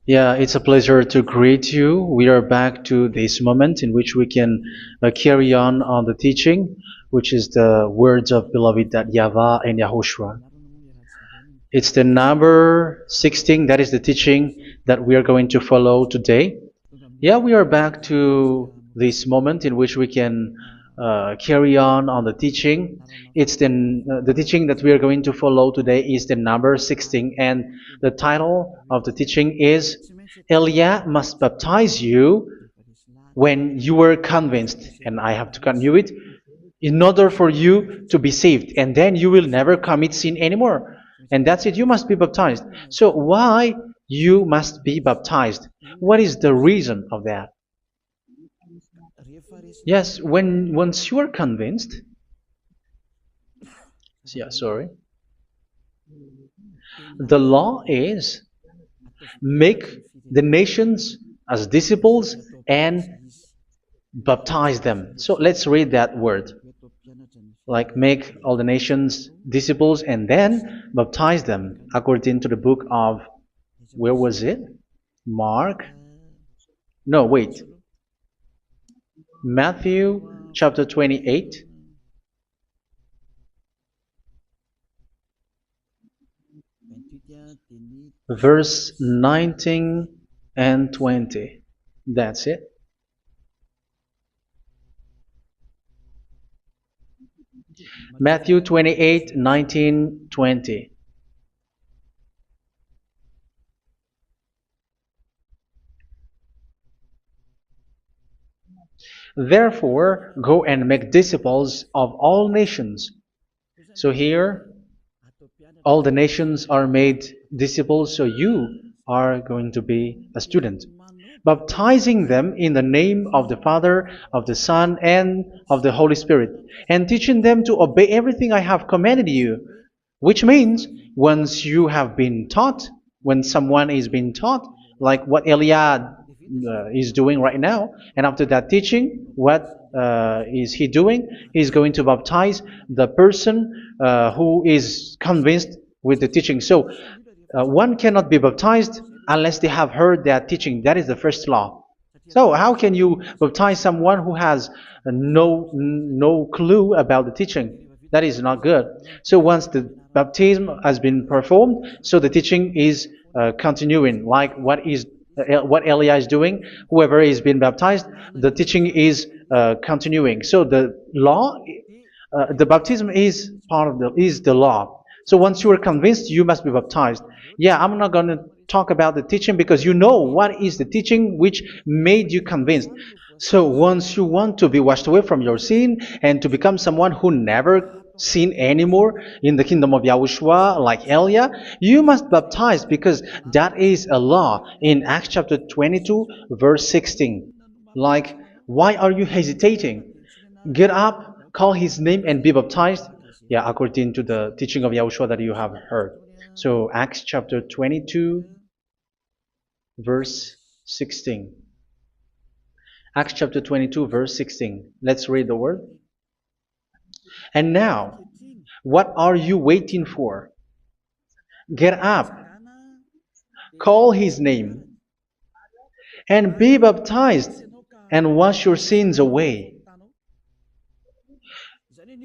Yeah, it's a pleasure to greet you. We are back to this moment in which we can carry on the teaching, which is the words of beloved that YAHVAH and YAHOSHUA. It's the number 16, that is the teaching that we are going to follow today. Yeah, we are back to this moment in which we can carry on the teaching. It's the teaching that we are going to follow today is the number 16, and the title of the teaching is Elia must baptize you when you were convinced, and I have to continue it, in order for you to be saved, and then you will never commit sin anymore. And that's it, you must be baptized. So why you must be baptized? What is the reason of that? Yes, when once you are convinced, yeah, sorry, the law is make the nations as disciples and baptize them. So let's read that word. Like make all the nations disciples and then baptize them according to the book of, where was it? Mark? No, wait. Matthew chapter 28. Verse 19 and 20. That's it. Matthew 28, 19, 20. Therefore, go and make disciples of all nations. So here, all the nations are made disciples, so you are going to be a student. Baptizing them in the name of the Father, of the Son, and of the Holy Spirit, and teaching them to obey everything I have commanded you. Which means, once you have been taught, when someone is being taught, like what Elia is doing right now, and after that teaching, what is he doing? He's going to baptize the person who is convinced with the teaching. So, one cannot be baptized unless they have heard that teaching. That is the first law. So how can you baptize someone who has no clue about the teaching? That is not good. So once the baptism has been performed, so the teaching is continuing, like what Elia is doing. Whoever is being baptized, the teaching is continuing. So the law, the baptism is part of the law. So once you are convinced, you must be baptized. Yeah, I'm not going to talk about the teaching because you know what is the teaching which made you convinced. So once you want to be washed away from your sin and to become someone who never sin anymore in the kingdom of Yahushua, like Elia, you must baptize because that is a law in Acts chapter 22, verse 16. Like, why are you hesitating? Get up, call his name, and be baptized. Yeah, according to the teaching of Yahushua that you have heard. So Acts chapter 22, verse 16. Acts chapter 22, verse 16. Let's read the word. And now, what are you waiting for? Get up, call his name, and be baptized, and wash your sins away.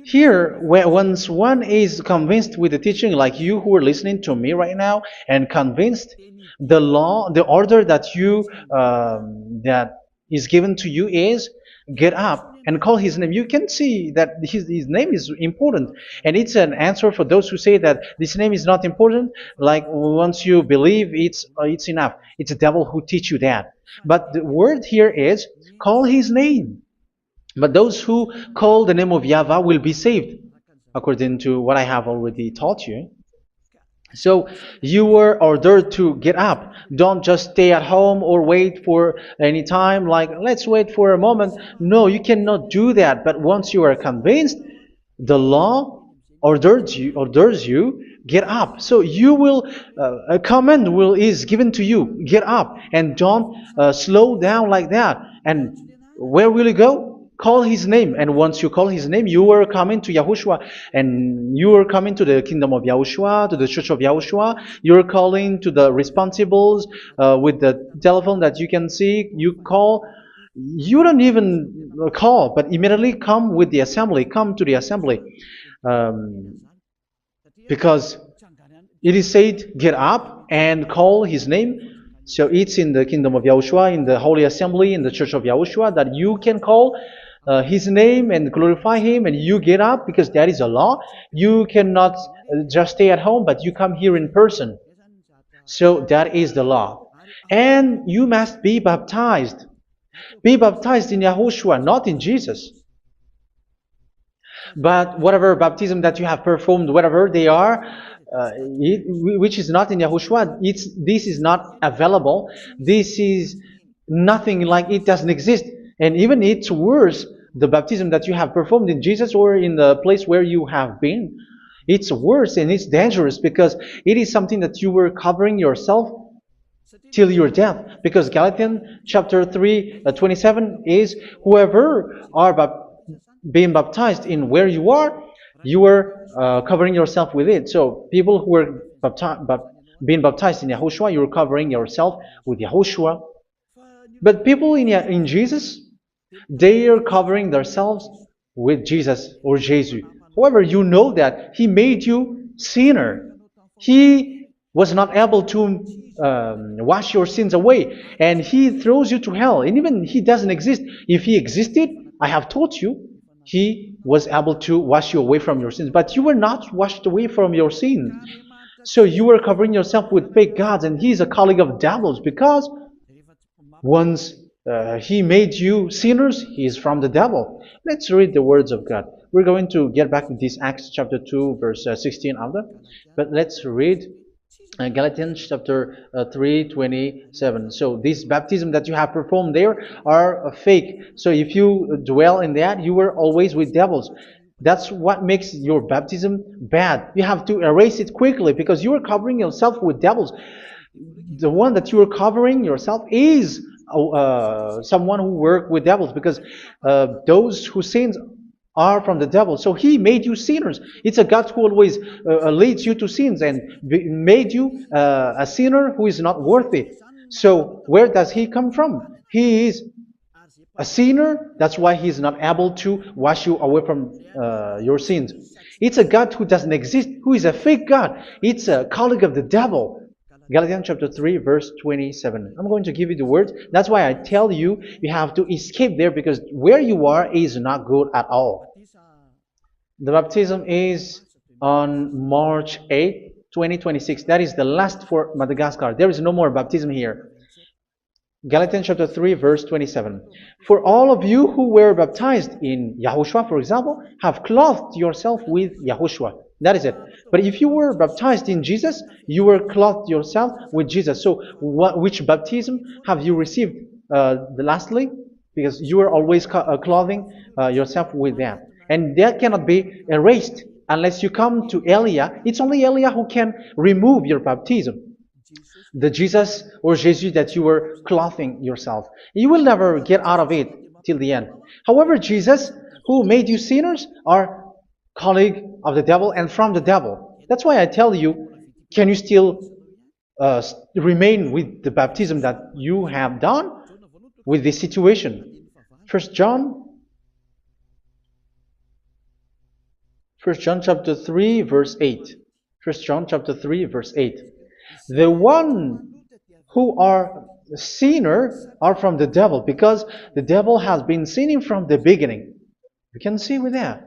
Here, once one is convinced with the teaching, like you who are listening to me right now, and convinced, the law, the order that that is given to you is get up and call his name. You can see that his name is important, and it's an answer for those who say that this name is not important. Like once you believe, it's enough. It's the devil who teach you that. But the word here is call his name. But those who call the name of YAHVAH will be saved, according to what I have already taught you. So you were ordered to get up. Don't just stay at home or wait for any time, like let's wait for a moment. No, you cannot do that. But once you are convinced, the law orders you get up. So you will a command is given to you, get up, and don't slow down like that. And where will you go? Call his name, and once you call his name, you are coming to Yahushua, and you are coming to the kingdom of Yahushua, to the church of Yahushua. You're calling to the responsibles with the telephone that you can see. You call. You don't even call, but immediately come with the assembly. Come to the assembly, um, because it is said, get up and call his name. So it's in the kingdom of Yahushua, in the holy assembly, in the church of Yahushua, that you can call his name and glorify him, and you get up, because that is a law. You cannot just stay at home, but you come here in person. So that is the law. And you must be baptized. Be baptized in Yahushua, not in Jesus. But whatever baptism that you have performed, whatever they are, which is not in Yahushua, this is not available. This is nothing, like it doesn't exist. And even it's worse, the baptism that you have performed in Jesus or in the place where you have been. It's worse and it's dangerous, because it is something that you were covering yourself till your death. Because Galatians chapter 3, 27 is, whoever are being baptized in where you are covering yourself with it. So people who are being baptized in Yahushua, you're covering yourself with Yahushua. But people in Jesus, they are covering themselves with Jesus or Jesus. However, you know that he made you sinner. He was not able to wash your sins away, and he throws you to hell. And even he doesn't exist. If he existed, I have told you, he was able to wash you away from your sins. But you were not washed away from your sins. So you were covering yourself with fake gods, and he's a colleague of devils, because once he made you sinners, he is from the devil. Let's read the words of God. We're going to get back to this Acts chapter 2, verse 16 after. But let's read Galatians chapter 3:27. So this baptism that you have performed there are fake. So if you dwell in that, you were always with devils. That's what makes your baptism bad. You have to erase it quickly, because you are covering yourself with devils. The one that you are covering yourself is someone who works with devils, because those who sin are from the devil. So he made you sinners. It's a God who always leads you to sins, and made you a sinner who is not worthy. So where does he come from? He is a sinner. That's why he is not able to wash you away from your sins. It's a God who doesn't exist, who is a fake God. It's a colleague of the devil. Galatians chapter 3, verse 27. I'm going to give you the words. That's why I tell you, you have to escape there, because where you are is not good at all. The baptism is on March 8, 2026. That is the last for Madagascar. There is no more baptism here. Galatians chapter 3, verse 27. For all of you who were baptized in Yahushua, for example, have clothed yourself with Yahushua. That is it. But if you were baptized in Jesus, you were clothed yourself with Jesus. So which baptism have you received lastly? Because you are always clothing yourself with that. And that cannot be erased unless you come to Elia. It's only Elia who can remove your baptism. The Jesus or Jesus that you were clothing yourself. You will never get out of it till the end. However, Jesus, who made you sinners, are colleague of the devil and from the devil. That's why I tell you, can you still remain with the baptism that you have done with this situation? First John chapter 3, verse 8. First John chapter 3, verse 8. The one who are sinner are from the devil, because the devil has been sinning from the beginning. You can see with that.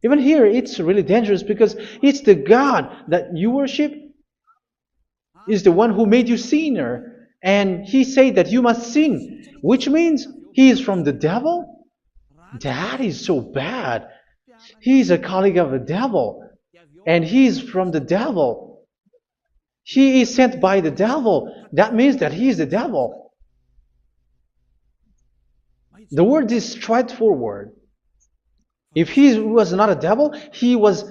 Even here, it's really dangerous, because it's the God that you worship is the one who made you sinner, and he said that you must sin, which means he is from the devil. That is so bad. He is a colleague of the devil, and he is from the devil. He is sent by the devil. That means that he is the devil. The word is straightforward. If he was not a devil, he washed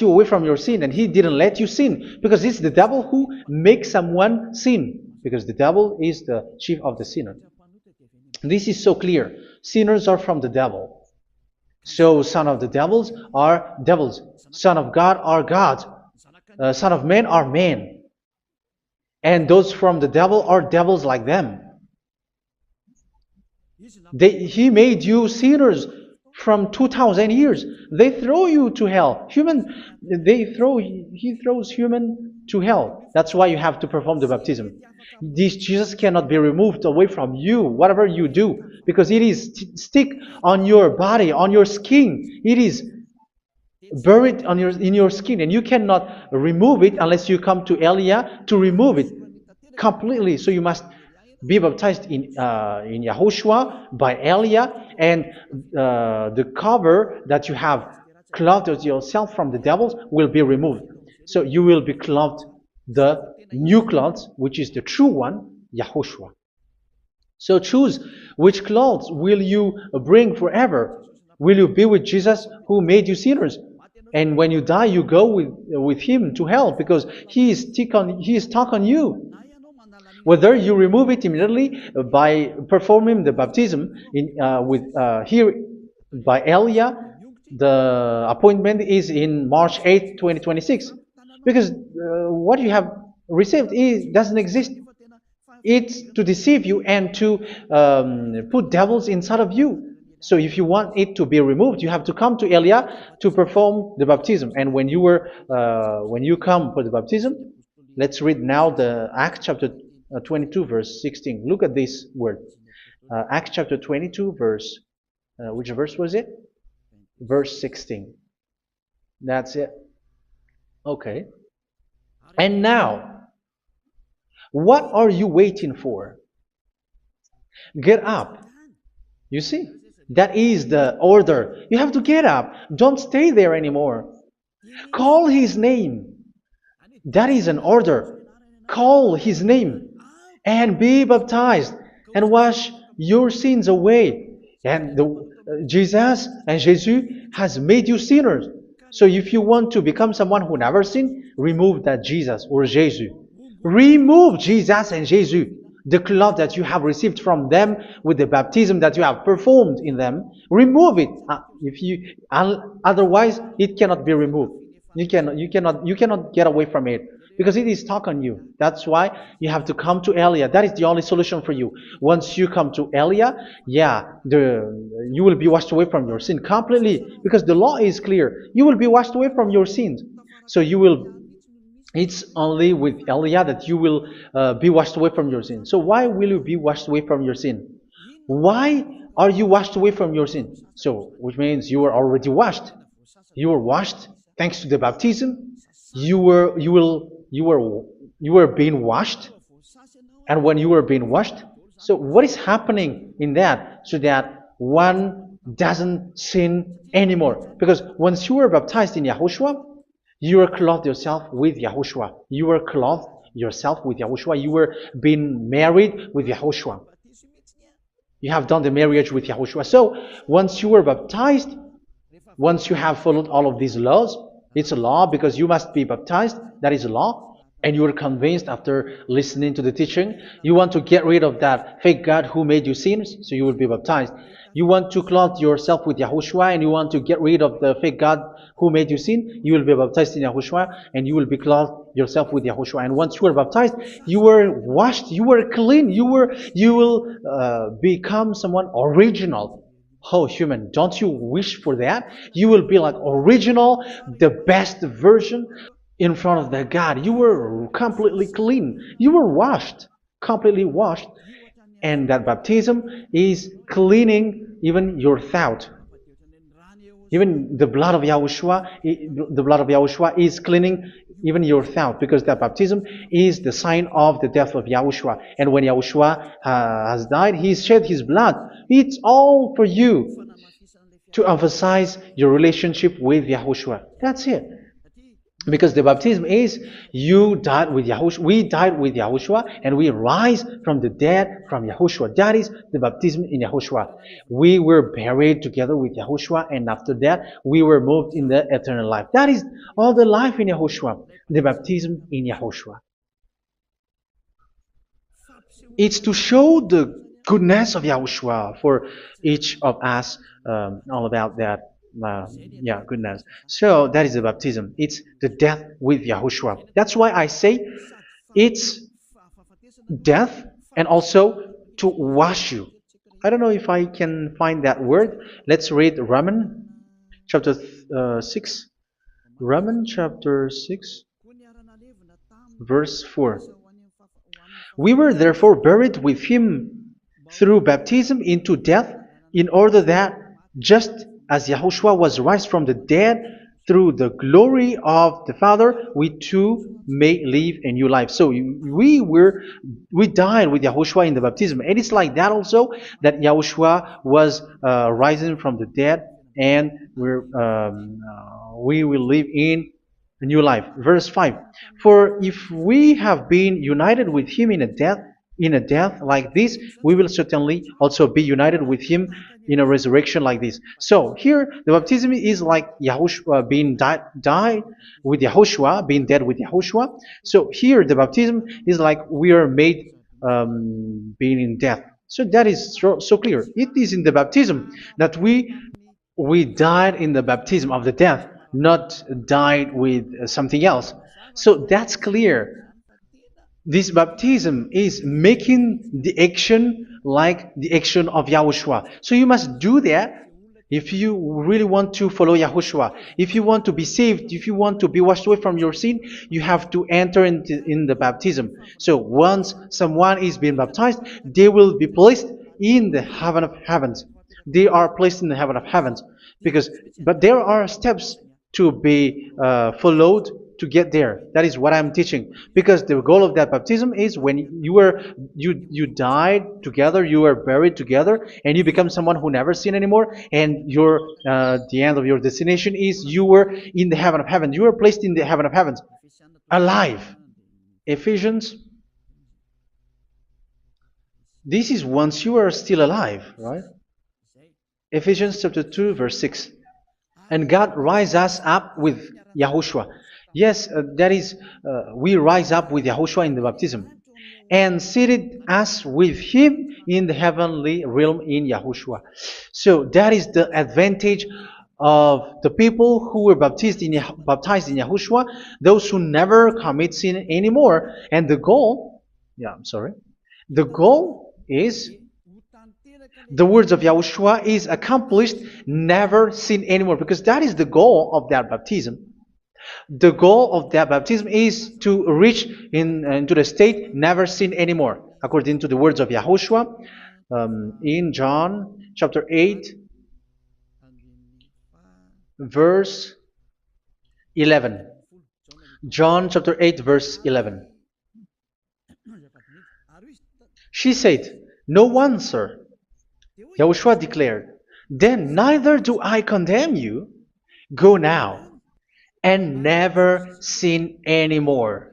you away from your sin, and he didn't let you sin, because it's the devil who makes someone sin, because the devil is the chief of the sinner. This is so clear. Sinners are from the devil. So son of the devils are devils. Son of God are gods. Son of men are men. And those from the devil are devils like them. He made you sinners from 2,000 years. They throw you to hell. He throws human to hell. That's why you have to perform the baptism. This Jesus cannot be removed away from you, whatever you do, because it is stick on your body, on your skin. It is buried in your skin, and you cannot remove it unless you come to Elia to remove it completely. So you must be baptized in Yahushua by Elia, and the cover that you have clothed yourself from the devils will be removed. So you will be clothed the new clothes, which is the true one, Yahushua. So choose which clothes will you bring forever. Will you be with Jesus who made you sinners? And when you die, you go with him to hell because he is stuck on you. Whether you remove it immediately by performing the baptism here by Elia, the appointment is in March 8, 2026. Because what you have received doesn't exist. It's to deceive you and to put devils inside of you. So if you want it to be removed, you have to come to Elia to perform the baptism. And when you come for the baptism, let's read now the Acts chapter 22 verse 16. Look at this word. Acts chapter 22 verse, which verse was it? Verse 16. That's it. Okay. And now, what are you waiting for? Get up. You see, that is the order. You have to get up. Don't stay there anymore. Call his name. That is an order. Call his name and be baptized and wash your sins away. And Jesus has made you sinners. So if you want to become someone who never sinned, remove that Jesus or Jesus. Remove Jesus and Jesus, the cloth that you have received from them with the baptism that you have performed in them. Remove it. Otherwise, it cannot be removed. You cannot get away from it because it is stuck on you. That's why you have to come to Elia. That is the only solution for you. Once you come to Elia, you will be washed away from your sin completely because the law is clear. You will be washed away from your sins. So it's only with Elia that you will be washed away from your sin. So why will you be washed away from your sin? Why are you washed away from your sin? So, which means you are already washed. You were washed thanks to the baptism. You were being washed, and when you were being washed, so what is happening in that? So that one doesn't sin anymore. Because once you were baptized in Yahushua, you were clothed yourself with Yahushua. You were clothed yourself with Yahushua. You were being married with Yahushua. You have done the marriage with Yahushua. So once you were baptized, once you have followed all of these laws, it's a law because you must be baptized. That is a law. And you are convinced after listening to the teaching, you want to get rid of that fake God who made you sinners, so you will be baptized. You want to clothe yourself with Yahushua and you want to get rid of the fake God who made you sin, you will be baptized in Yahushua and you will be clothed yourself with Yahushua. And once you are baptized, you were washed, you were clean, you will become someone original. Oh, human, don't you wish for that? You will be like original, the best version in front of the God. You were completely clean. You were washed, completely washed. And that baptism is cleaning even your thought. Even the blood of Yahushua is cleaning even your thought, because that baptism is the sign of the death of Yahushua. And when Yahushua has died, he shed his blood. It's all for you to emphasize your relationship with Yahushua. That's it. Because the baptism is you died with Yahushua, we died with Yahushua, and we rise from the dead from Yahushua. That is the baptism in Yahushua. We were buried together with Yahushua, and after that we were moved in the eternal life. That is all the life in Yahushua, the baptism in Yahushua. It's to show the goodness of Yahushua for each of us, all about that. Yeah, goodness. So that is the baptism. It's the death with Yahushua. That's why I say it's death and also to wash you. I don't know if I can find that word. Let's read Romans chapter 6. Romans chapter 6, verse 4. We were therefore buried with him through baptism into death, in order that, just as Yahushua was raised from the dead through the glory of the Father, we too may live a new life. So we died with Yahushua in the baptism, and it's like that also that Yahushua was rising from the dead, and we will live in a new life. Verse 5. For if we have been united with him in a death like this, we will certainly also be united with him in a resurrection like this. So here the baptism is like Yahushua being died with Yahushua, being dead with Yahushua. So here the baptism is like we are made being in death. So that is so clear. It is in the baptism that we died in the baptism of the death, not died with something else. So that's clear. This baptism is making the action like the action of Yahushua. So you must do that if you really want to follow Yahushua. If you want to be saved, if you want to be washed away from your sin, you have to enter in the baptism. So once someone is being baptized, they will be placed in the heaven of heavens. They are placed in the heaven of heavens, but there are steps to be followed to get there. That is what I'm teaching, because the goal of that baptism is when you died together, you were buried together, and you become someone who never sin anymore, and your the end of your destination is you were in the heaven of heaven. You were placed in the heaven of heavens, alive. Ephesians. This is once you are still alive, right? Ephesians chapter 2, verse 6. And God rise us up with Yahushua. Yes, that is, we rise up with Yahushua in the baptism. And seated us with him in the heavenly realm in Yahushua. So that is the advantage of the people who were baptized in Yahushua, those who never commit sin anymore. And the goal, the goal is the words of Yahushua is accomplished, never sin anymore, because that is the goal of that baptism. The goal of that baptism is to reach into the state never sin anymore, according to the words of Yahushua in John chapter 8, verse 11. John chapter 8, verse 11. She said, "No one, sir." Yahushua declared, "Then neither do I condemn you. Go now and never sin anymore."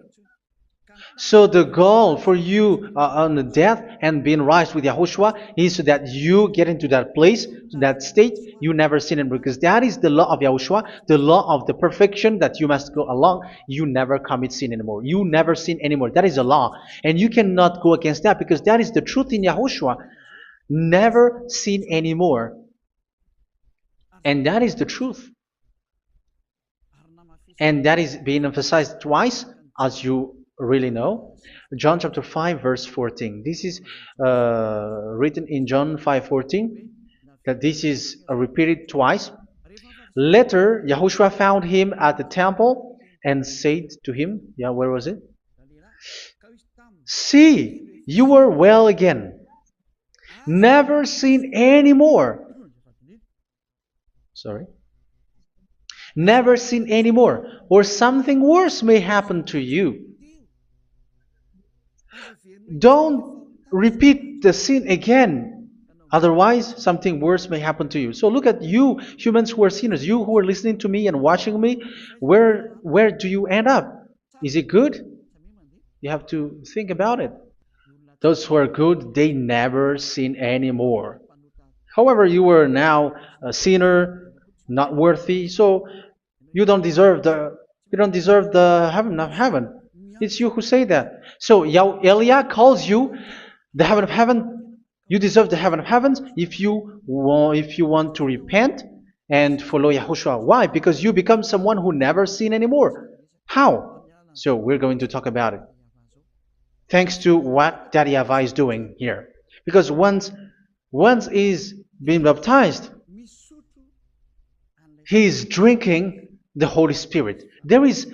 So the goal for you on the death and being raised with Yahushua is so that you get into that place, that state, you never sin anymore. Because that is the law of Yahushua, the law of the perfection that you must go along. You never commit sin anymore. You never sin anymore. That is a law. And you cannot go against that, because that is the truth in Yahushua. Never sin anymore. And that is the truth. And that is being emphasized twice, as you really know. John chapter 5, verse 14. This is written in John 5:14, that this is repeated twice. Later, Yahushua found him at the temple and said to him, where was it? "See, you are well again. Never sin anymore." Sorry. Never sin anymore, or something worse may happen to you. Don't repeat the sin again. Otherwise, something worse may happen to you. So look at you, humans who are sinners, you who are listening to me and watching me. Where do you end up? Is it good? You have to think about it. Those who are good, they never sin anymore. However, you are now a sinner, not worthy, so you don't deserve the heaven of heaven. It's you who say that. So Eliah calls you the heaven of heaven You deserve the heaven of heavens if you want to repent and follow Yahushua. Why? Because you become someone who never sin anymore. How? So we're going to talk about it. Thanks to what Daddy YAHVAH is doing here. Because once he's been baptized, he's drinking the Holy Spirit. There is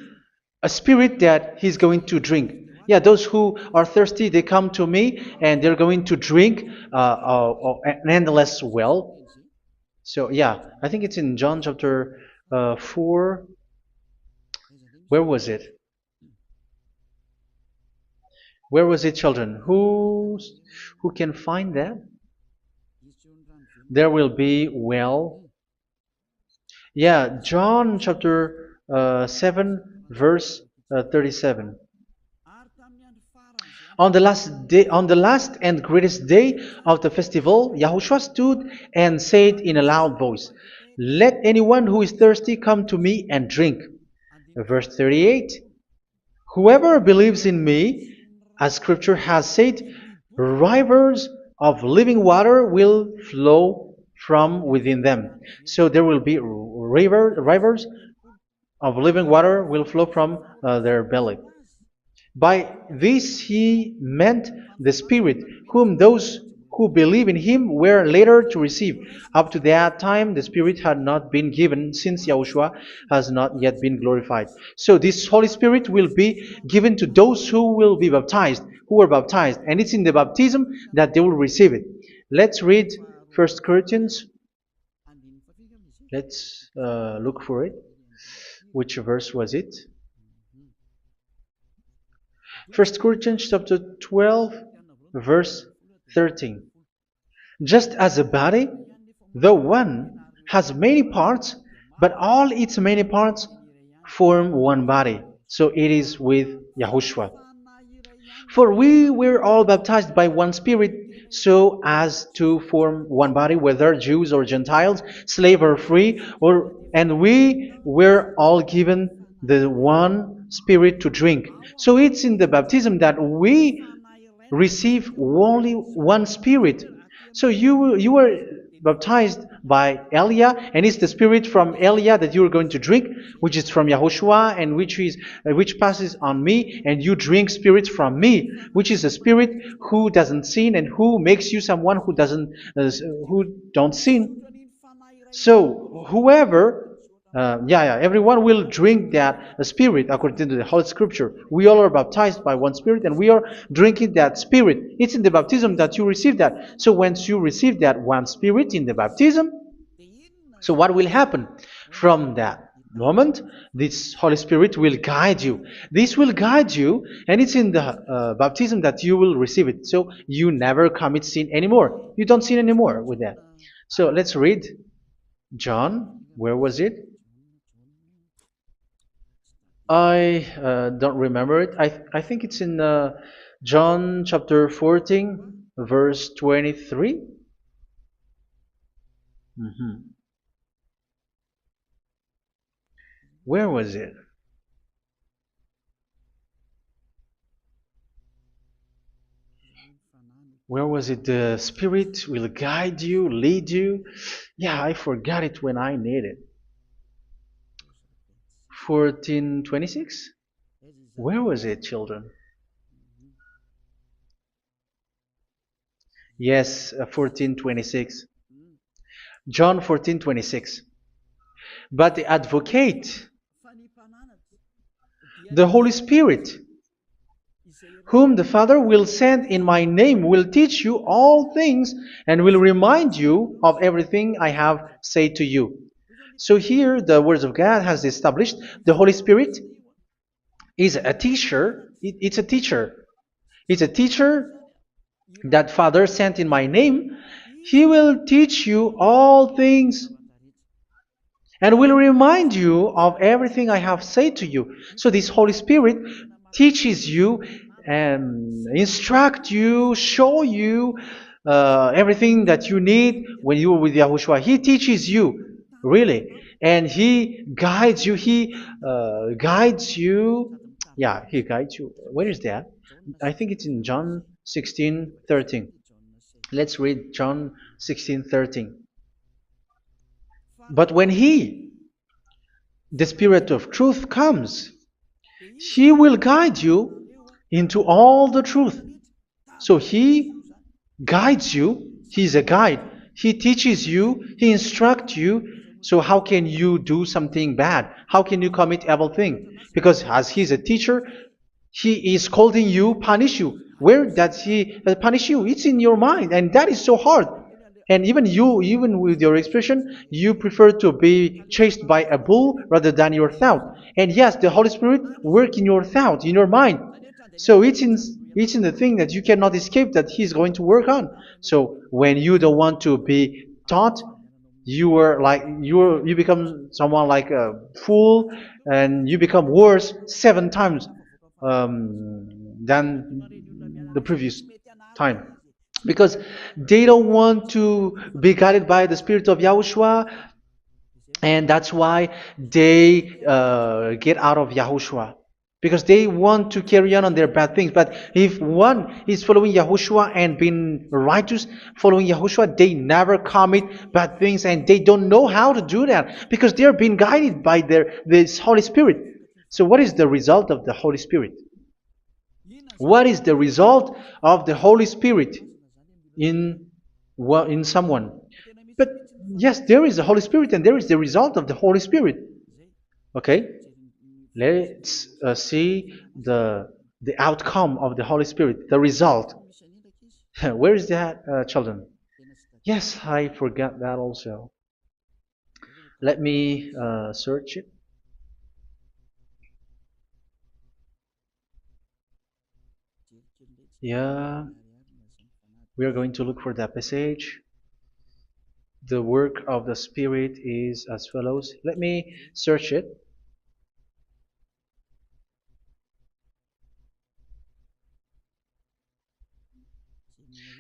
a spirit that he's going to drink. Yeah, those who are thirsty, they come to me and they're going to drink an endless well. So yeah, I think it's in John chapter 4. Where was it? Where was it, children? Who can find that? There will be well. Yeah, John chapter 7, verse 37. On the last and greatest day of the festival, Yahushua stood and said in a loud voice, "Let anyone who is thirsty come to me and drink." Verse 38. Whoever believes in me, as scripture has said, rivers of living water will flow from within them. So there will be rivers of living water will flow from their belly. By this he meant the Spirit, whom those who believe in him were later to receive. Up to that time, the Spirit had not been given, since Yahushua has not yet been glorified. So this Holy Spirit will be given to those who will be baptized, who were baptized, and it's in the baptism that they will receive it. Let's read 1 Corinthians. Let's look for it. Which verse was it? 1 Corinthians chapter 12, verse 13. Just as a body, though one, has many parts, but all its many parts form one body. So it is with Yahushua. For we were all baptized by one Spirit, so as to form one body, whether Jews or Gentiles, slave or free, and we were all given the one Spirit to drink. So it's in the baptism that we receive only one Spirit. So you were baptized by Elia, and it's the Spirit from Elia that you are going to drink, which is from Yahushua, and which passes on me, and you drink Spirit from me, which is a Spirit who doesn't sin and who makes you someone who don't sin. So whoever everyone will drink that Spirit according to the Holy Scripture. We all are baptized by one Spirit, and we are drinking that Spirit. It's in the baptism that you receive that. So once you receive that one Spirit in the baptism, so what will happen? From that moment, this Holy Spirit will guide you. This will guide you, and it's in the baptism that you will receive it. So you never commit sin anymore. You don't sin anymore with that. So let's read John. Where was it? I don't remember it. I think it's in John chapter 14, verse 23. Where was it? Where was it? The Spirit will guide you, lead you. Yeah, I forgot it when I need it. 14:26? Where was it, children? Yes, 14:26. John 14:26. But the Advocate, the Holy Spirit, whom the Father will send in my name, will teach you all things and will remind you of everything I have said to you. So here the Word of God has established the Holy Spirit is a teacher. It's a teacher. It's a teacher that Father sent in my name. He will teach you all things and will remind you of everything I have said to you. So this Holy Spirit teaches you and instruct you, show you everything that you need when you are with Yahushua. He teaches you, really, and He guides you. He guides you. Yeah, He guides you. Where is that? I think it's in John 16:13. Let's read John 16:13. But when He, the Spirit of truth, comes, He will guide you into all the truth. So He guides you. He's a guide. He teaches you. He instructs you. So how can you do something bad? How can you commit evil thing? Because as He's a teacher, He is scolding you, punish you. Where does He punish you? It's in your mind, and that is so hard. And even you, even with your expression, you prefer to be chased by a bull rather than your thought. And yes, the Holy Spirit work in your thought, in your mind. So it's in the thing that you cannot escape that He's going to work on. So when you don't want to be taught, you become someone like a fool, and you become worse 7 times than the previous time, because they don't want to be guided by the Spirit of Yahushua, and that's why they get out of Yahushua, because they want to carry on their bad things. But if one is following Yahushua and being righteous, following Yahushua, they never commit bad things, and they don't know how to do that because they are being guided by this Holy Spirit. So what is the result of the Holy Spirit? What is the result of the Holy Spirit in someone? But yes, there is the Holy Spirit, and there is the result of the Holy Spirit. Okay, let's see the outcome of the Holy Spirit, the result. Where is that, children? Yes, I forgot that also. Let me search it. Yeah, we are going to look for that passage. The work of the Spirit is as follows. Let me search it.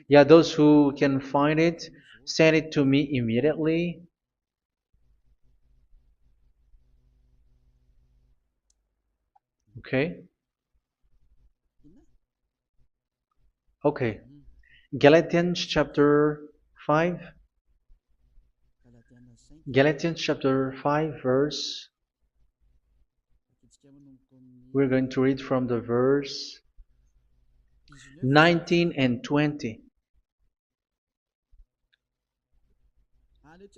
Yeah, those who can find it, send it to me immediately. Okay. Okay. Galatians chapter 5. Galatians chapter 5 verse. We're going to read from the verse 19 and 20.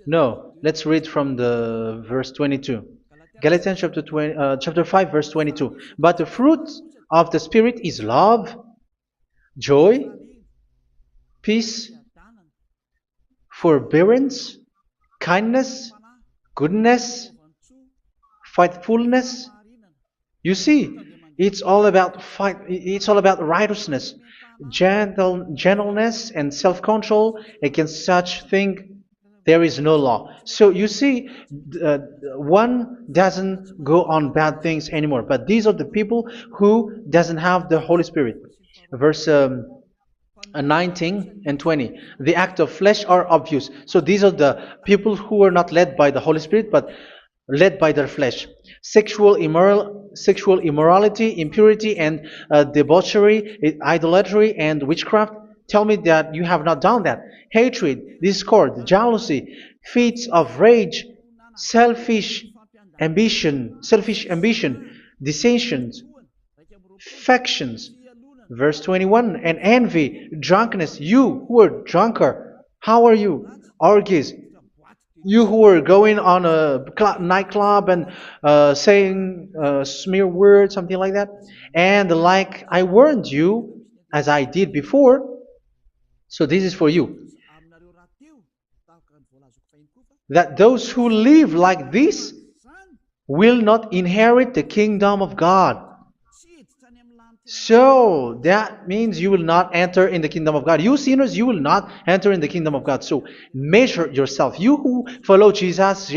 No, let's read from the verse 22. Galatians chapter 5 verse 22. But the fruit of the Spirit is love, joy, peace, forbearance, kindness, goodness, faithfulness. You see, it's all about it's all about righteousness, gentleness, and self-control. Against such thing there is no law. So you see, one doesn't go on bad things anymore. But these are the people who doesn't have the Holy Spirit. Verse 19 and 20. The act of flesh are obvious. So these are the people who are not led by the Holy Spirit, but led by their flesh. Sexual immorality, impurity, and debauchery, idolatry, and witchcraft. Tell me that you have not done that. Hatred, discord, jealousy, fits of rage, selfish ambition, dissensions, factions. Verse 21, and envy, drunkenness. You who are drunkard, how are you? Orgies. You who are going on a nightclub and saying smear words, something like that. And like I warned you, as I did before, so this is for you. That those who live like this will not inherit the kingdom of God. So that means you will not enter in the kingdom of God. You sinners, you will not enter in the kingdom of God. So measure yourself. You who follow Jesus,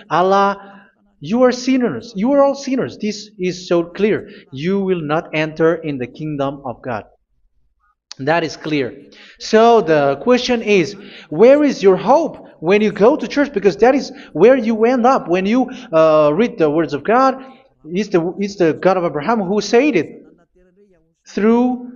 Allah, you are sinners. You are all sinners. This is so clear. You will not enter in the kingdom of God. That is clear. So the question is, where is your hope when you go to church? Because that is where you end up. When you read the words of God, it's the God of Abraham who said it. Through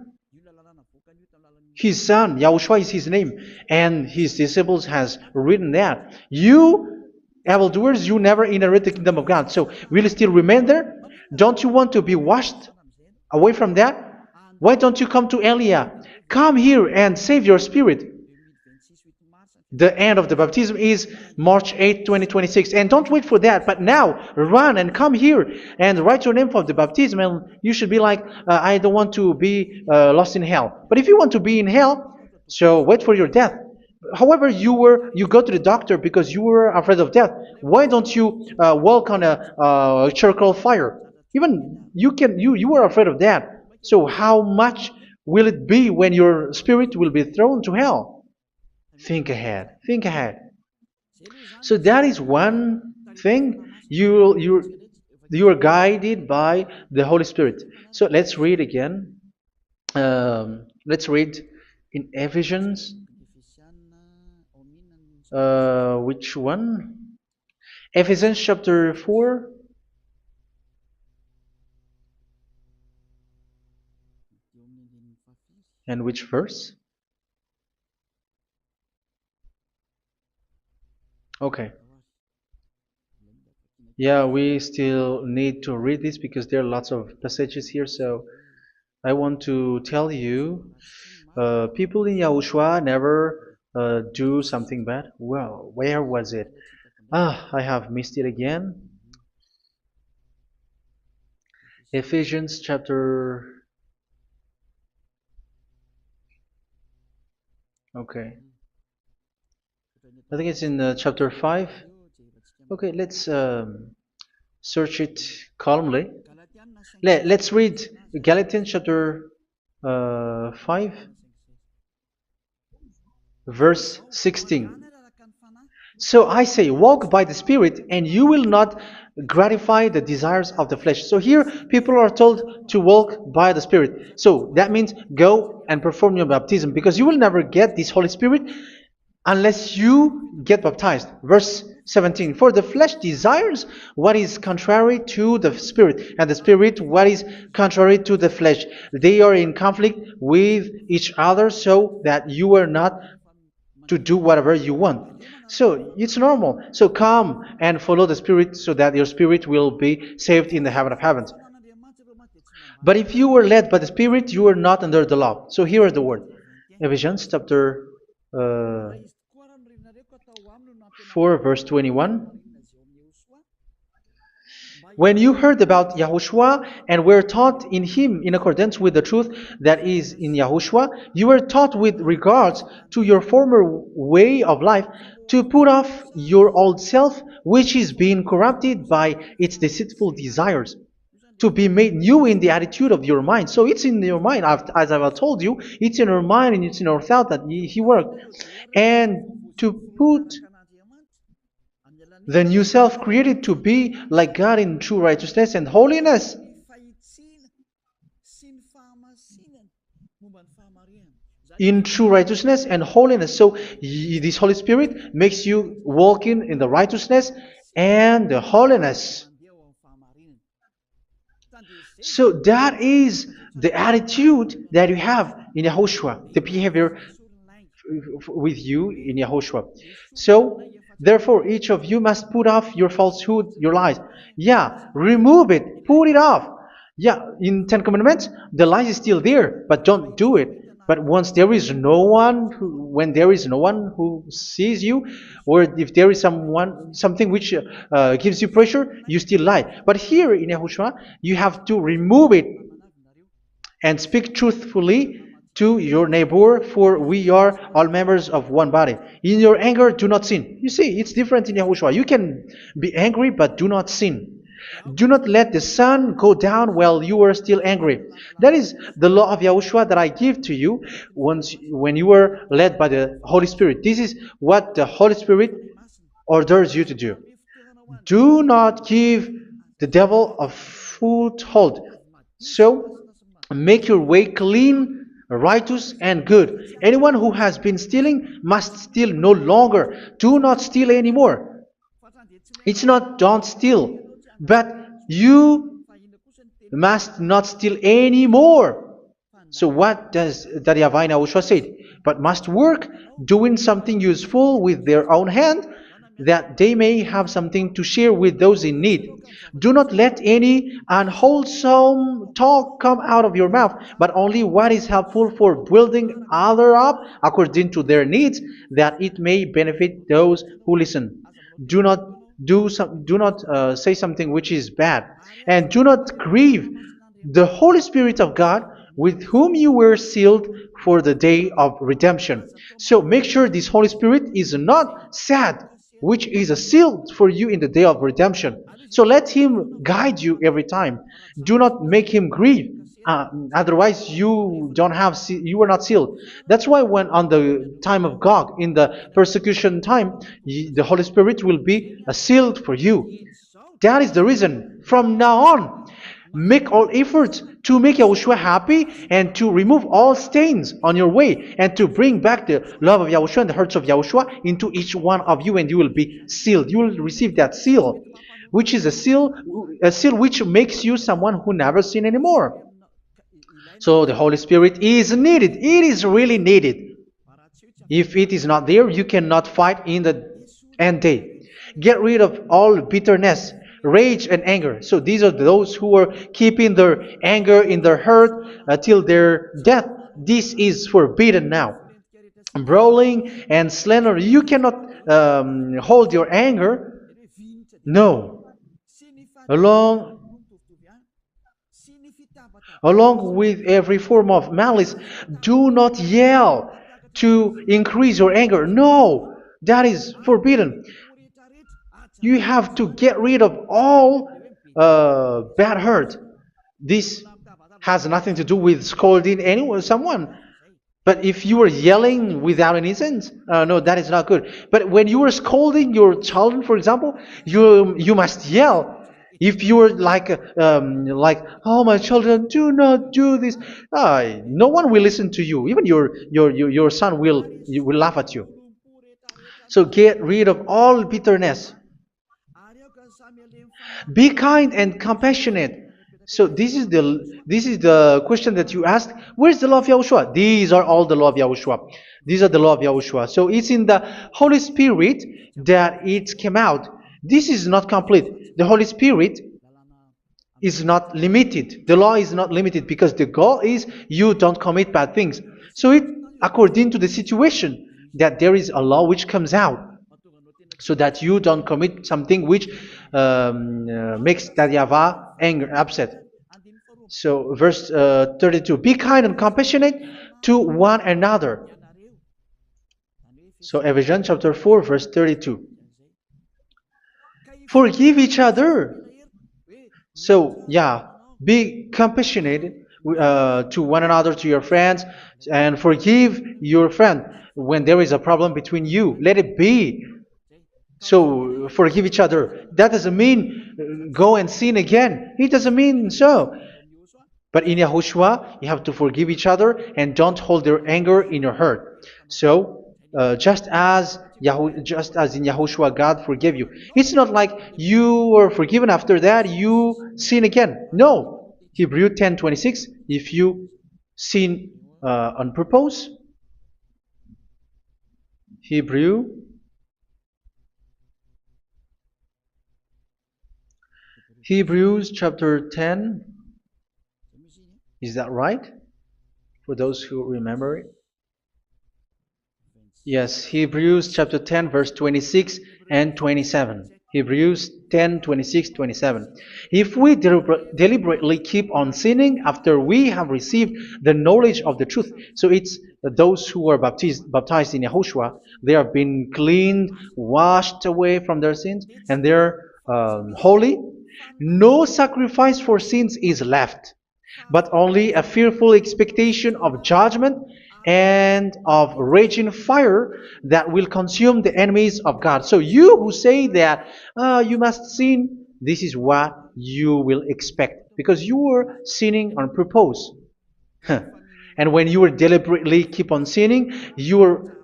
His son, Yahushua is his name, and his disciples has written that. You, evildoers, you never inherit the kingdom of God. So will you still remain there? Don't you want to be washed away from that? Why don't you come to Elia? Come here and save your spirit. The end of the baptism is March 8th, 2026. And don't wait for that, but now run and come here and write your name for the baptism. And you should be like, I don't want to be lost in hell. But if you want to be in hell, so wait for your death. However, you go to the doctor because you were afraid of death. Why don't you walk on a charcoal fire? Even you were afraid of that. So how much will it be when your spirit will be thrown to hell? Think ahead. Think ahead. So that is one thing. You are guided by the Holy Spirit. So let's read again. Let's read in Ephesians. Which one? Ephesians chapter 4. And which verse? Okay. Yeah, we still need to read this because there are lots of passages here. So I want to tell you, people in Yahushua never do something bad. Well, where was it? I have missed it again. Ephesians chapter. Okay. I think it's in chapter 5. Okay, let's search it calmly. Let's read Galatians chapter 5, verse 16. So I say, walk by the Spirit, and you will not gratify the desires of the flesh. So here, people are told to walk by the Spirit. So that means go and perform your baptism, because you will never get this Holy Spirit unless you get baptized. Verse 17. For the flesh desires what is contrary to the Spirit, and the Spirit what is contrary to the flesh. They are in conflict with each other, so that you are not to do whatever you want. So it's normal. So come and follow the Spirit so that your spirit will be saved in the heaven of heavens. But if you were led by the Spirit, you are not under the law. So here are the word. Ephesians chapter 4 verse 21. When you heard about Yahushua and were taught in him in accordance with the truth that is in Yahushua, you were taught with regards to your former way of life to put off your old self, which is being corrupted by its deceitful desires, to be made new in the attitude of your mind. So it's in your mind, as I've told you, it's in your mind and it's in your thought that he worked. And to put the new self created to be like God in true righteousness and holiness. In true righteousness and holiness. So this Holy Spirit makes you walking in the righteousness and the holiness. So that is the attitude that you have in Yahushua, the behavior with you in Yahushua. So therefore, each of you must put off your falsehood, your lies. Yeah, remove it, put it off. Yeah, in Ten Commandments, the lie is still there, but don't do it. But once there is no one, when there is no one who sees you, or if there is something which gives you pressure, you still lie. But here in Yahushua, you have to remove it and speak truthfully to your neighbor, for we are all members of one body. In your anger, do not sin. You see, it's different in Yahushua. You can be angry, but do not sin. Do not let the sun go down while you are still angry. That is the law of Yahushua that I give to you when you were led by the Holy Spirit. This is what the Holy Spirit orders you to do. Do not give the devil a foothold. So, make your way clean, righteous, and good. Anyone who has been stealing must steal no longer. Do not steal anymore. It's not don't steal, but you must not steal anymore. So what does the Yahweh Yahushua say? But must work doing something useful with their own hand, that they may have something to share with those in need. Do not let any unwholesome talk come out of your mouth, but only what is helpful for building other up according to their needs, that it may benefit those who listen. Do not do not say something which is bad, and do not grieve the Holy Spirit of God, with whom you were sealed for the day of redemption. So make sure this Holy Spirit is not sad, which is a seal for you in the day of redemption. So let Him guide you every time. Do not make Him grieve. Otherwise, you don't have you are not sealed. That's why when on the time of God, in the persecution time, the Holy Spirit will be a sealed for you. That is the reason. From now on, make all efforts to make Yahushua happy and to remove all stains on your way and to bring back the love of Yahushua and the hearts of Yahushua into each one of you, and you will be sealed. You will receive that seal, which is a seal which makes you someone who never sin anymore. So the Holy Spirit is needed. It is really needed. If it is not there, you cannot fight in the end day. Get rid of all bitterness, rage, and anger. So these are those who are keeping their anger in their heart till their death. This is forbidden now. Brawling and slander. You cannot hold your anger. No. Along Along with every form of malice, do not yell to increase your anger. No, that is forbidden. You have to get rid of all bad hurt. This has nothing to do with scolding anyone, someone. But if you are yelling without any sense, no, that is not good. But when you are scolding your children, for example, you must yell. If you are like, oh my children, do not do this, no one will listen to you. Even your son will laugh at you. So get rid of all bitterness. Be kind and compassionate. So this is the question that you asked. Where's the law of Yahushua? These are all the law of Yahushua. These are the law of Yahushua. So it's in the Holy Spirit that it came out. This is not complete. The Holy Spirit is not limited. The law is not limited because the goal is you don't commit bad things. So it according to the situation that there is a law which comes out, so that you don't commit something which makes that YAHVAH anger, upset. So verse 32, be kind and compassionate to one another. So Ephesians chapter 4 verse 32. Forgive each other. So yeah, be compassionate to one another, to your friends, and forgive your friend when there is a problem between you. Let it be. So forgive each other. That doesn't mean go and sin again. It doesn't mean so. But in Yahushua, you have to forgive each other and don't hold their anger in your heart. So just as in Yahushua, God forgave you. It's not like you were forgiven after that you sin again. No. Hebrew 10:26. If you sin on purpose, Hebrews chapter 10. Is that right? For those who remember it? Yes, Hebrews chapter 10 verse 26 and 27. Hebrews 10, 26, 27. If we deliberately keep on sinning after we have received the knowledge of the truth, so it's those who are baptized in Yahushua, they have been cleaned, washed away from their sins, and they're holy. No sacrifice for sins is left, but only a fearful expectation of judgment and of raging fire that will consume the enemies of God. So you who say that you must sin, this is what you will expect, because you were sinning on purpose. And when you will deliberately keep on sinning, you are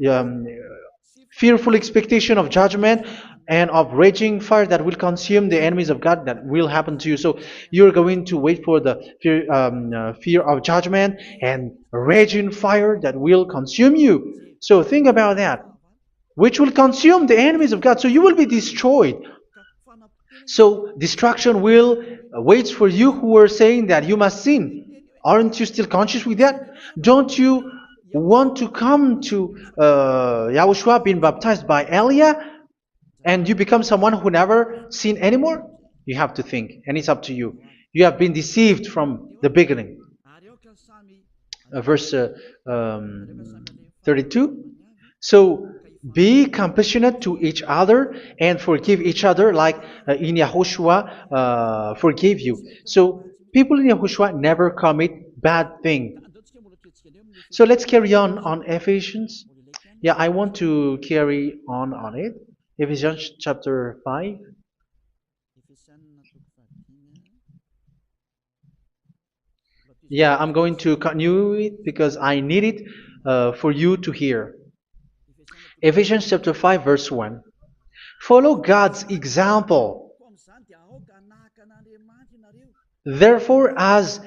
fearful expectation of judgment and of raging fire that will consume the enemies of God that will happen to you. So you're going to wait for the fear of judgment and raging fire that will consume you. So think about that, which will consume the enemies of God. So you will be destroyed. So destruction will waits for you who are saying that you must sin. Aren't you still conscious with that? Don't you want to come to Yahushua being baptized by Elia and you become someone who never sin anymore? You have to think, and it's up to you. You have been deceived from the beginning. Verse 32. So be compassionate to each other and forgive each other like in Yahushua forgave you. So people in Yahushua never commit bad thing. So let's carry on Ephesians. Yeah, I want to carry on it. Ephesians chapter 5. Yeah, I'm going to continue it because I need it for you to hear. Ephesians chapter 5 verse 1. Follow God's example. Therefore, as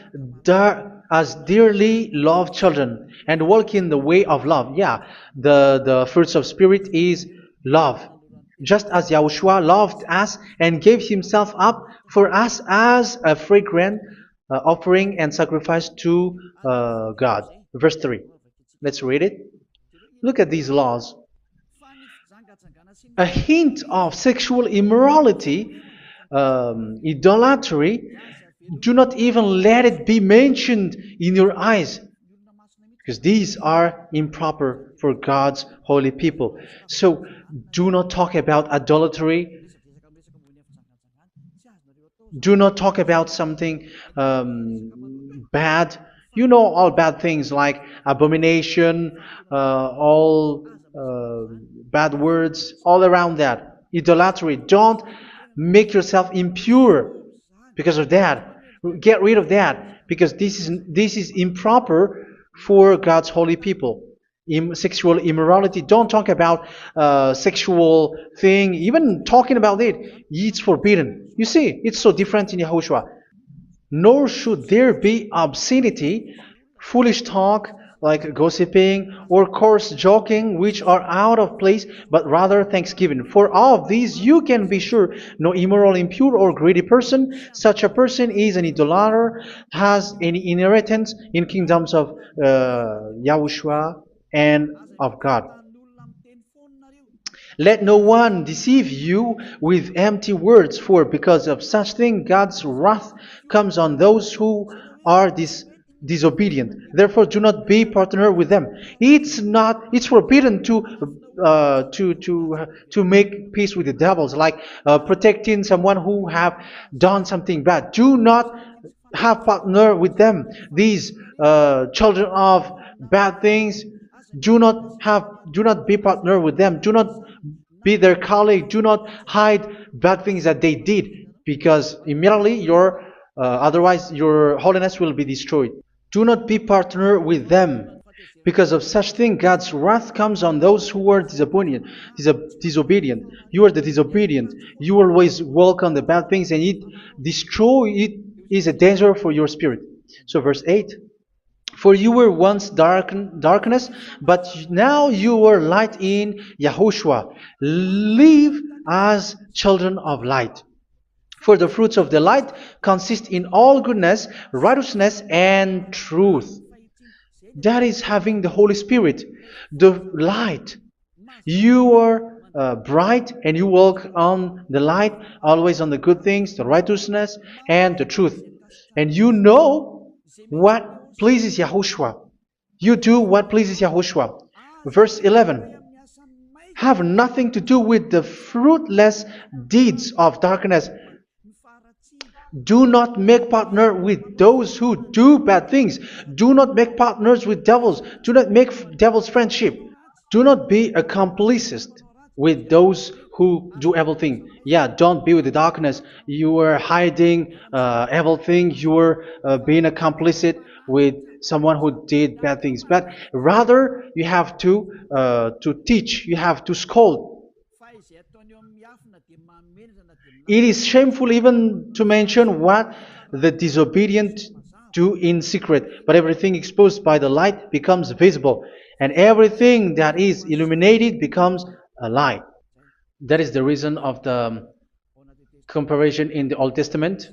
dearly loved children, and walk in the way of love. Yeah, the fruits of spirit is love. Just as Yahushua loved us and gave himself up for us as a fragrant offering and sacrifice to God. Verse 3. Let's read it. Look at these laws. A hint of sexual immorality, idolatry, do not even let it be mentioned in your eyes, because these are improper for God's holy people. So do not talk about idolatry. Do not talk about something bad. You know all bad things like abomination, all bad words, all around that. Idolatry. Don't make yourself impure because of that. Get rid of that because this is improper for God's holy people. Sexual immorality. Don't talk about sexual thing. Even talking about it's forbidden. You see, it's so different in Yahushua. Nor should there be obscenity, foolish talk like gossiping or coarse joking, which are out of place, but rather thanksgiving. For of these you can be sure: no immoral, impure, or greedy person, such a person is an idolater, has any inheritance in kingdoms of Yahushua and of God. Let no one deceive you with empty words, for because of such thing God's wrath comes on those who are disobedient. Therefore, do not be partner with them. It's forbidden to make peace with the devils, like protecting someone who have done something bad. Do not have partner with them. These children of bad things. Do not be partner with them. Do not be their colleague. Do not hide bad things that they did, because immediately otherwise your holiness will be destroyed. Do not be partner with them. Because of such thing, God's wrath comes on those who are disobedient. You are the disobedient. You always walk on the bad things, and it is a danger for your spirit. So verse 8. For you were once darkness, but now you are light in Yahushua. Live as children of light. For the fruits of the light consist in all goodness, righteousness, and truth. That is having the Holy Spirit, the light. You are bright and you walk on the light, always on the good things, the righteousness, and the truth. And you know what pleases Yahushua. You do what pleases Yahushua. Verse 11. Have nothing to do with the fruitless deeds of darkness. Do not make partner with those who do bad things. Do not make partners with devils. Do not make devils friendship. Do not be a complicit with those who do evil thing. Yeah, don't be with the darkness. You are hiding evil thing. You are being a complicit with someone who did bad things, but rather you have to teach, you have to scold. It is shameful even to mention what the disobedient do in secret, but everything exposed by the light becomes visible, and everything that is illuminated becomes a light. That is the reason of the comparison in the Old Testament.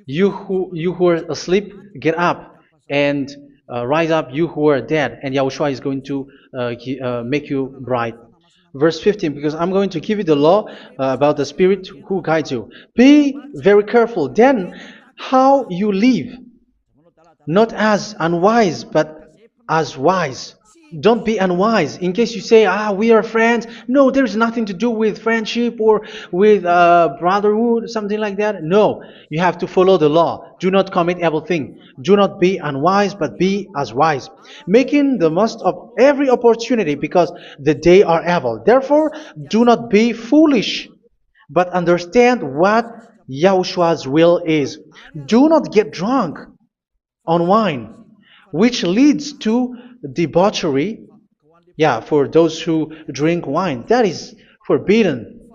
You who are asleep, get up and rise up, you who are dead, and Yahushua is going to make you bright. Verse 15, because I'm going to give you the law about the Spirit who guides you. Be very careful then how you live, not as unwise, but as wise. Don't be unwise. In case you say, we are friends. No, there's nothing to do with friendship or with brotherhood, something like that. No, you have to follow the law. Do not commit evil thing. Do not be unwise, but be as wise, making the most of every opportunity, because the day are evil. Therefore, do not be foolish, but understand what Yahushua's will is. Do not get drunk on wine, which leads to debauchery. Yeah, for those who drink wine, that is forbidden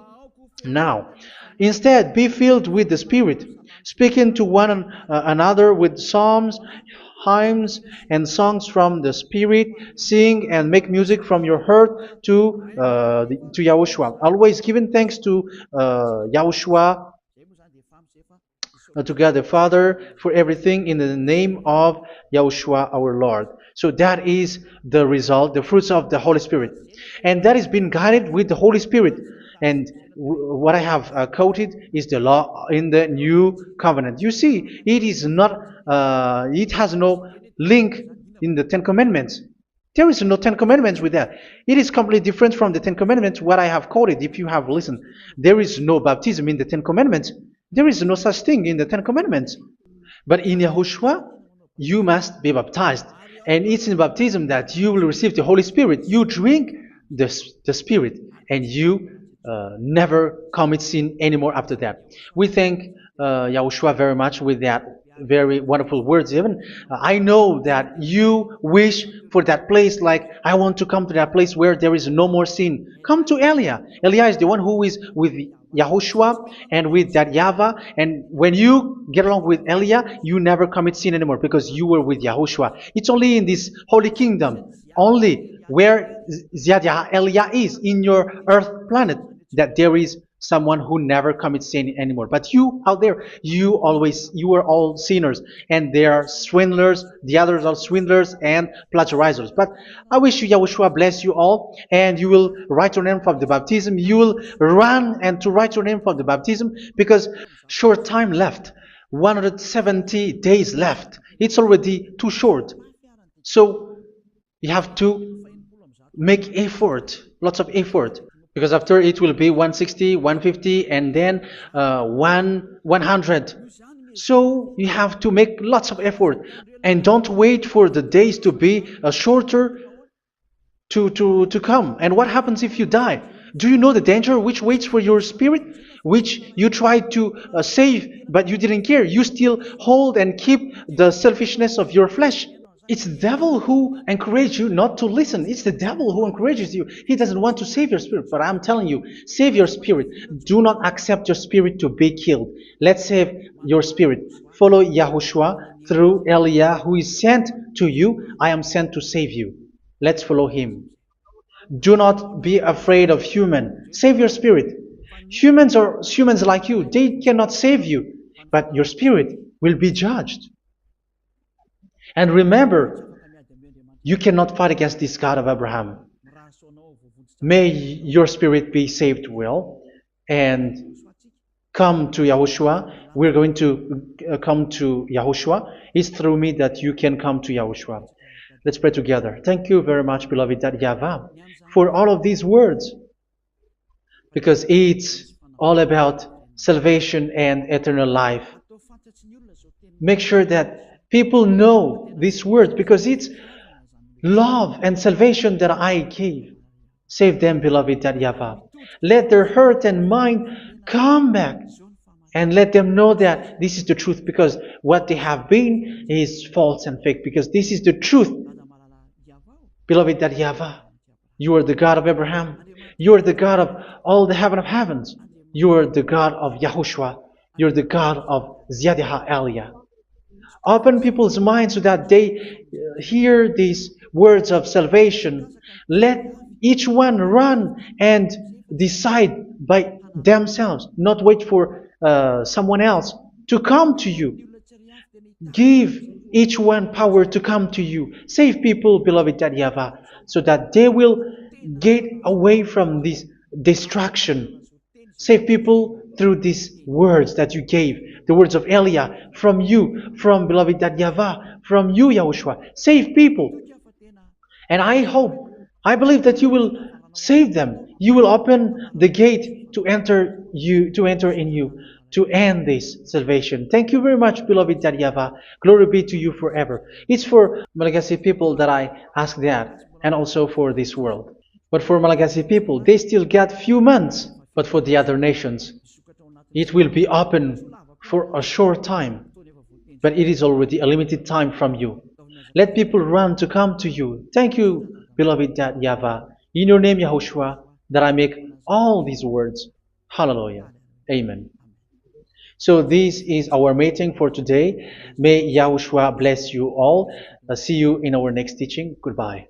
now. Instead, be filled with the Spirit, speaking to one another with psalms, hymns, and songs from the Spirit. Sing and make music from your heart to Yahushua, always giving thanks to Yahushua, to God the Father, for everything in the name of Yahushua our Lord. So that is the result, the fruits of the Holy Spirit. And that is being guided with the Holy Spirit. And what I have quoted is the law in the new covenant. You see, it has no link in the Ten Commandments. There is no Ten Commandments with that. It is completely different from the Ten Commandments, what I have quoted, if you have listened. There is no baptism in the Ten Commandments. There is no such thing in the Ten Commandments. But in Yahushua, you must be baptized. And it's in baptism that you will receive the Holy Spirit. You drink the Spirit, and you never commit sin anymore after that. We thank Yahushua very much with that very wonderful words. Even I know that you wish for that place, like, I want to come to that place where there is no more sin. Come to Elia. Elia is the one who is with Yahushua and with that YAHVAH. And when you get along with Elia, you never commit sin anymore, because you were with Yahushua. It's only in this holy kingdom, only where Elia is, in your earth planet, that there is someone who never commits sin anymore. But you out there, you are all sinners, and they are swindlers. The others are swindlers and plagiarizers. But I wish you, Yahushua, bless you all, and you will write your name for the baptism. You will run and to write your name for the baptism, because short time left, 170 days left. It's already too short. So you have to make effort, lots of effort, because after it will be 160, 150, and then 100. So you have to make lots of effort, and don't wait for the days to be shorter to come. And what happens if you die? Do you know the danger which waits for your spirit, which you tried to save, but you didn't care? You still hold and keep the selfishness of your flesh. It's the devil who encourages you not to listen. It's the devil who encourages you. He doesn't want to save your spirit. But I'm telling you, save your spirit. Do not accept your spirit to be killed. Let's save your spirit. Follow Yahushua through Elia, who is sent to you. I am sent to save you. Let's follow him. Do not be afraid of human. Save your spirit. Humans are humans like you. They cannot save you. But your spirit will be judged. And remember, you cannot fight against this God of Abraham. May your spirit be saved well, and come to Yahushua. We're going to come to Yahushua. It's through me that you can come to Yahushua. Let's pray together. Thank you very much, beloved YAHVAH, for all of these words, because it's all about salvation and eternal life. Make sure that people know these words, because it's love and salvation that I gave. Save them, beloved YAHVAH. Let their heart and mind come back and let them know that this is the truth, because what they have been is false and fake, because this is the truth. Beloved, that YAHVAH, you are the God of Abraham, you are the God of all the heaven of heavens, you are the God of YAHOSHUA, you are the God of Ziyadiha Aliyah. Open people's minds so that they hear these words of salvation. Let each one run and decide by themselves, not wait for someone else to come to you. Give each one power to come to you. Save people, beloved YAHVAH, so that they will get away from this distraction. Save people through these words that you gave, the words of Elia, from you, from beloved YAHVAH, from you, Yahushua. Save people. And I believe that you will save them. You will open the gate to enter in you, to end this salvation. Thank you very much, beloved YAHVAH. Glory be to you forever. It's for Malagasy people that I ask that, and also for this world. But for Malagasy people, they still get few months. But for the other nations, it will be open for a short time. But it is already a limited time from you. Let people run to come to you. Thank you, beloved YAHVAH. In your name, Yahushua, that I make all these words. Hallelujah. Amen. So this is our meeting for today. May Yahushua bless you all. See you in our next teaching. Goodbye.